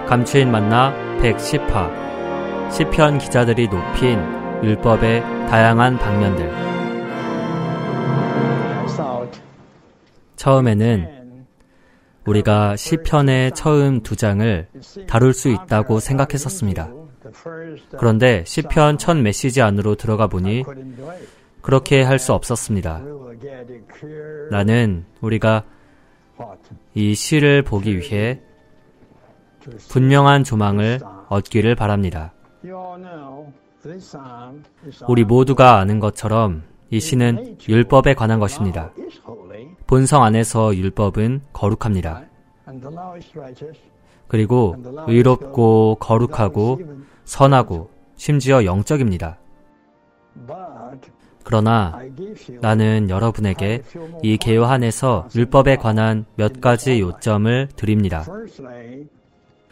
감추인 만나 110화 시편 기자들이 높인 율법의 다양한 방면들. 처음에는 우리가 시편의 처음 2장을 다룰 수 있다고 생각했었습니다. 그런데 시편 첫 메시지 안으로 들어가 보니 그렇게 할 수 없었습니다. 나는 우리가 이 시를 보기 위해 분명한 조망을 얻기를 바랍니다. 우리 모두가 아는 것처럼 이 시는 율법에 관한 것입니다. 본성 안에서 율법은 거룩합니다. 그리고 의롭고 거룩하고 선하고 심지어 영적입니다. 그러나 나는 여러분에게 이 개요한에서 율법에 관한 몇 가지 요점을 드립니다.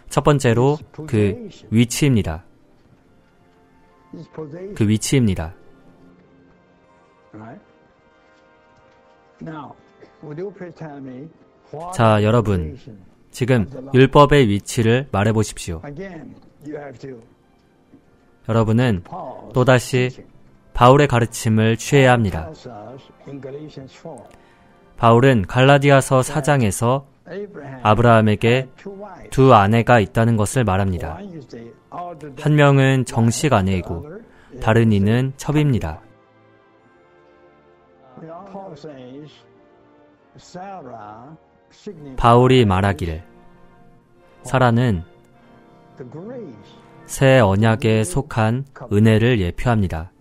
첫 번째로 그 위치입니다. 그 위치입니다. 자, 여러분, 지금 율법의 위치를 말해 보십시오. 여러분은 또다시 바울의 가르침을 취해야 합니다. 바울은 갈라디아서 4장에서 아브라함에게 2 아내가 있다는 것을 말합니다. 한 명은 정식 아내이고 다른 이는 첩입니다. 바울이 말하기를 사라는 새 언약에 속한 은혜를 예표합니다.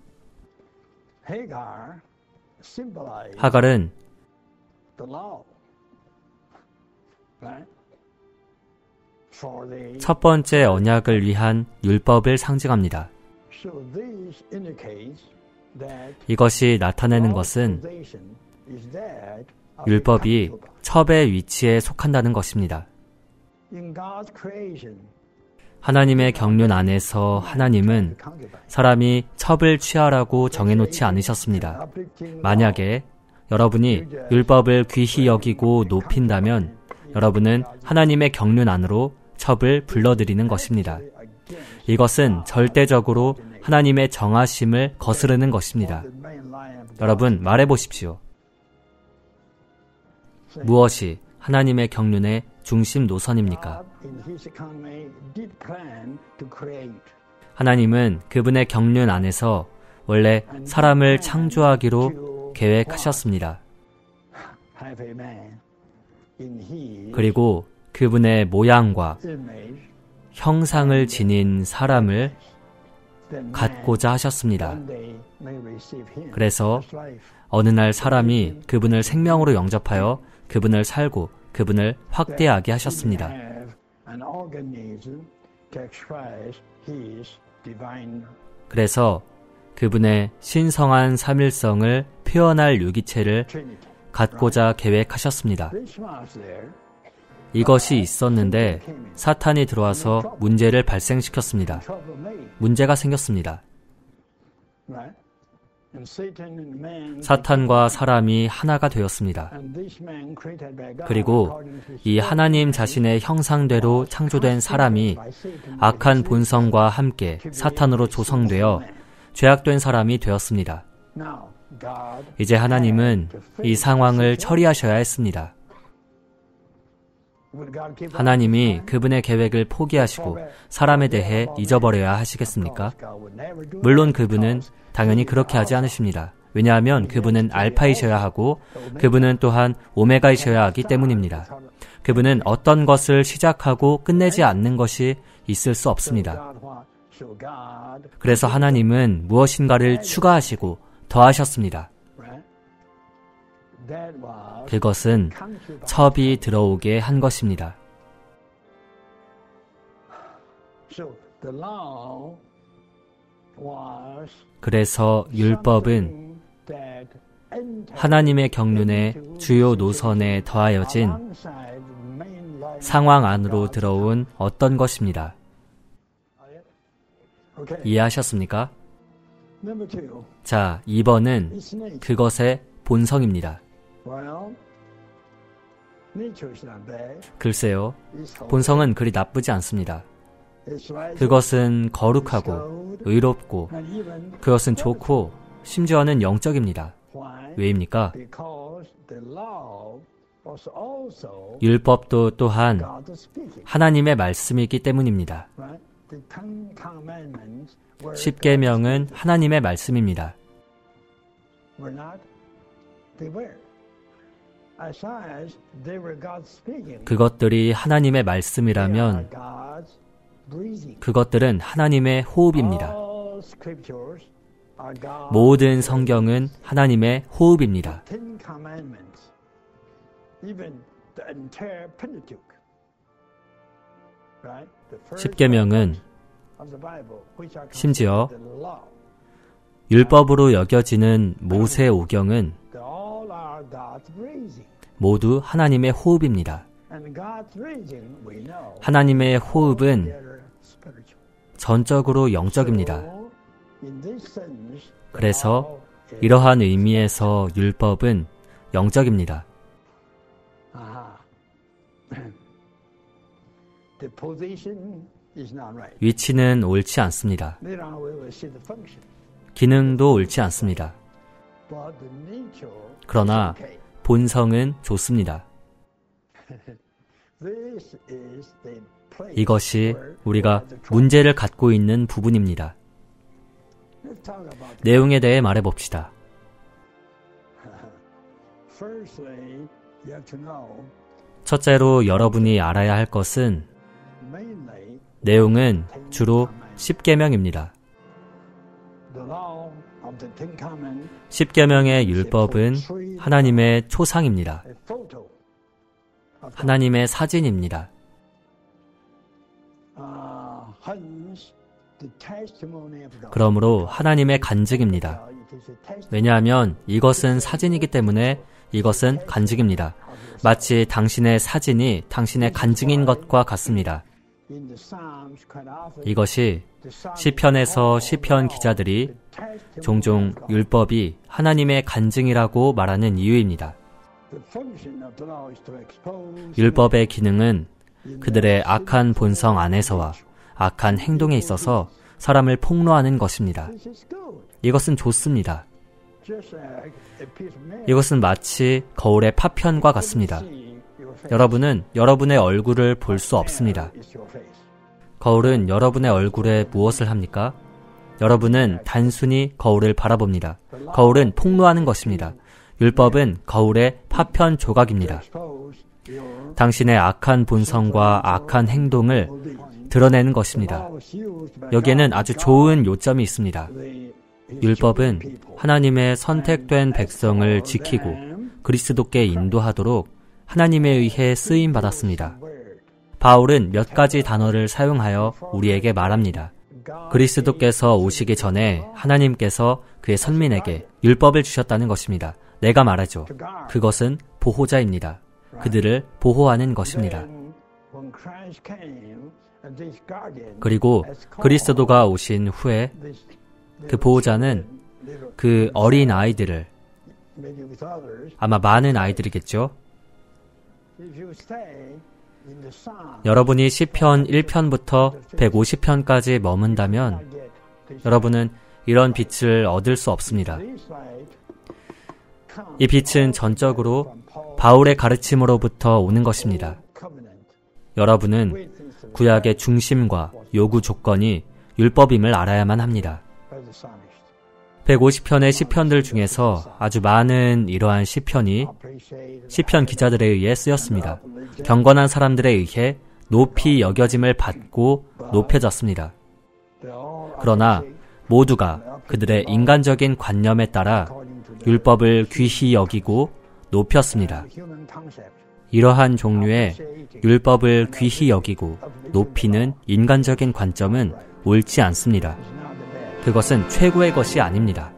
하갈은 첫 번째 언약을 위한 율법을 상징합니다. 이것이 나타내는 것은 율법이 첩의 위치에 속한다는 것입니다. 하나님의 경륜 안에서 하나님은 사람이 첩을 취하라고 정해놓지 않으셨습니다. 만약에 여러분이 율법을 귀히 여기고 높인다면 여러분은 하나님의 경륜 안으로 첩을 불러들이는 것입니다. 이것은 절대적으로 하나님의 정하심을 거스르는 것입니다. 여러분, 말해보십시오. 무엇이 하나님의 경륜의 중심 노선입니까? 하나님은 그분의 경륜 안에서 원래 사람을 창조하기로 계획하셨습니다. 그리고 그분의 모양과 형상을 지닌 사람을 갖고자 하셨습니다. 그래서 어느 날 사람이 그분을 생명으로 영접하여 그분을 살고 그분을 확대하게 하셨습니다. 그래서 그분의 신성한 삼일성을 표현할 유기체를 갖고자 계획하셨습니다. 이것이 있었는데 사탄이 들어와서 문제를 발생시켰습니다. 문제가 생겼습니다. 사탄과 사람이 하나가 되었습니다. 그리고 이 하나님 자신의 형상대로 창조된 사람이 악한 본성과 함께 사탄으로 조성되어 죄악된 사람이 되었습니다. 이제 하나님은 이 상황을 처리하셔야 했습니다. 하나님이 그분의 계획을 포기하시고 사람에 대해 잊어버려야 하시겠습니까? 물론 그분은 당연히 그렇게 하지 않으십니다. 왜냐하면 그분은 알파이셔야 하고 그분은 또한 오메가이셔야 하기 때문입니다. 그분은 어떤 것을 시작하고 끝내지 않는 것이 있을 수 없습니다. 그래서 하나님은 무엇인가를 추가하시고 더하셨습니다. 그것은 첩이 들어오게 한 것입니다. 그래서 율법은 하나님의 경륜의 주요 노선에 더하여진 상황 안으로 들어온 어떤 것입니다. 이해하셨습니까? 자, 2번은 그것의 본성입니다. 글쎄요, 본성은 그리 나쁘지 않습니다. 그것은 거룩하고 의롭고 그것은 좋고 심지어는 영적입니다. 왜입니까? 율법도 또한 하나님의 말씀이기 때문입니다. 10계명은 하나님의 말씀입니다. 그것들이 하나님의 말씀이라면 그것들은 하나님의 호흡입니다. 모든 성경은 하나님의 호흡입니다. 10계명은 심지어 율법으로 여겨지는 모세오경은 모두 하나님의 호흡입니다. 하나님의 호흡은 전적으로 영적입니다. 그래서 이러한 의미에서 율법은 영적입니다. 위치는 옳지 않습니다. 기능도 옳지 않습니다. 그러나 본성은 좋습니다. 이것이 우리가 문제를 갖고 있는 부분입니다. 내용에 대해 말해봅시다. 첫째로 여러분이 알아야 할 것은 내용은 주로 10계명입니다. 10계명의 율법은 하나님의 초상입니다. 하나님의 사진입니다. 그러므로 하나님의 간증입니다. 왜냐하면 이것은 사진이기 때문에 이것은 간증입니다. 마치 당신의 사진이 당신의 간증인 것과 같습니다. 이것이 시편에서 시편 기자들이 종종 율법이 하나님의 간증이라고 말하는 이유입니다. 율법의 기능은 그들의 악한 본성 안에서와 악한 행동에 있어서 사람을 폭로하는 것입니다. 이것은 좋습니다. 이것은 마치 거울의 파편과 같습니다. 여러분은 여러분의 얼굴을 볼 수 없습니다. 거울은 여러분의 얼굴에 무엇을 합니까? 여러분은 단순히 거울을 바라봅니다. 거울은 폭로하는 것입니다. 율법은 거울의 파편 조각입니다. 당신의 악한 본성과 악한 행동을 드러내는 것입니다. 여기에는 아주 좋은 요점이 있습니다. 율법은 하나님의 선택된 백성을 지키고 그리스도께 인도하도록 하나님에 의해 쓰임받았습니다. 바울은 몇 가지 단어를 사용하여 우리에게 말합니다. 그리스도께서 오시기 전에 하나님께서 그의 선민에게 율법을 주셨다는 것입니다. 내가 말하죠. 그것은 보호자입니다. 그들을 보호하는 것입니다. 그리고 그리스도가 오신 후에 그 보호자는 그 어린 아이들을, 아마 많은 아이들이겠죠. 여러분이 시편 1편부터 150편까지 머문다면 여러분은 이런 빛을 얻을 수 없습니다. 이 빛은 전적으로 바울의 가르침으로부터 오는 것입니다. 여러분은 구약의 중심과 요구 조건이 율법임을 알아야만 합니다. 150편의 시편들 중에서 아주 많은 이러한 시편이 시편 기자들에 의해 쓰였습니다. 경건한 사람들에 의해 높이 여겨짐을 받고 높여졌습니다. 그러나 모두가 그들의 인간적인 관념에 따라 율법을 귀히 여기고 높였습니다. 이러한 종류의 율법을 귀히 여기고 높이는 인간적인 관점은 옳지 않습니다. 그것은 최고의 것이 아닙니다.